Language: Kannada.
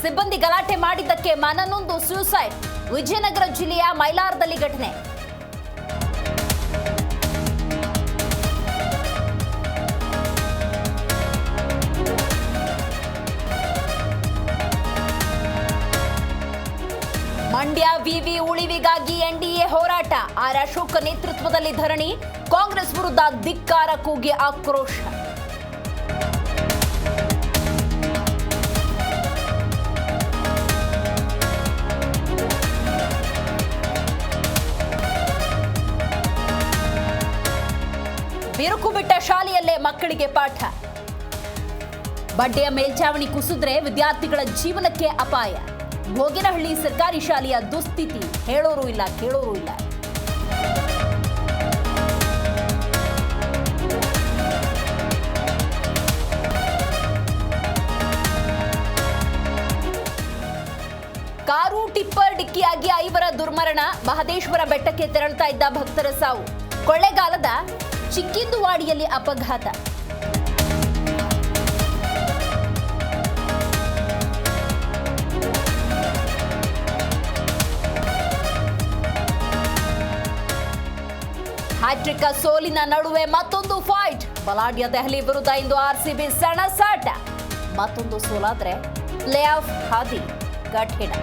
ಸಿಬ್ಬಂದಿ ಗಲಾಟೆ ಮಾಡಿದ್ದಕ್ಕೆ ಮನನೊಂದು ಸೂಸೈಡ್. ವಿಜಯನಗರ ಜಿಲ್ಲೆಯ ಮೈಲಾರದಲ್ಲಿ ಘಟನೆ. ಮಂಡ್ಯ ವಿವಿ ಉಳಿವಿಗಾಗಿ ಎನ್ಡಿಎ ಹೋರಾಟ. ಆರ್ ಅಶೋಕ್ ನೇತೃತ್ವದಲ್ಲಿ ಧರಣಿ. ಕಾಂಗ್ರೆಸ್ ವಿರುದ್ಧ ಧಿಕ್ಕಾರ ಕೂಗಿ ಆಕ್ರೋಶ. ಬಿರುಕು ಬಿಟ್ಟ ಶಾಲೆಯಲ್ಲೇ ಮಕ್ಕಳಿಗೆ ಪಾಠ. ಬಡ್ಡೆಯ ಮೇಲ್ಛಾವಣಿ ಕುಸಿದ್ರೆ ವಿದ್ಯಾರ್ಥಿಗಳ ಜೀವನಕ್ಕೆ ಅಪಾಯ. ಭೋಗಿನಹಳ್ಳಿ ಸರ್ಕಾರಿ ಶಾಲೆಯ ದುಸ್ಥಿತಿ ಹೇಳೋರು ಇಲ್ಲ, ಕೇಳೋರು ಇಲ್ಲ. ಕಾರು ಟಿಪ್ಪರ್ ಡಿಕ್ಕಿಯಾಗಿ 5 ದುರ್ಮರಣ. ಮಹದೇಶ್ವರ ಬೆಟ್ಟಕ್ಕೆ ತೆರಳುತ್ತಾ ಇದ್ದ ಭಕ್ತರ ಸಾವು. ಕೊಳ್ಳೇಗಾಲದ ಚಿಕ್ಕಿಂದುವಾಡಿಯಲ್ಲಿ ಅಪಘಾತ. ಹ್ಯಾಟ್ರಿಕ್ ಸೋಲಿನ ನಡುವೆ ಮತ್ತೊಂದು ಫೈಟ್. ಬಲಾಢ್ಯ ದೆಹಲಿ ವಿರುದ್ಧ ಇಂದು ಆರ್ಸಿಬಿ ಸೆಣಸಾಟ. ಮತ್ತೊಂದು ಸೋಲಾದ್ರೆ ಪ್ಲೇ ಆಫ್ ಹಾದಿ ಕಠಿಣ.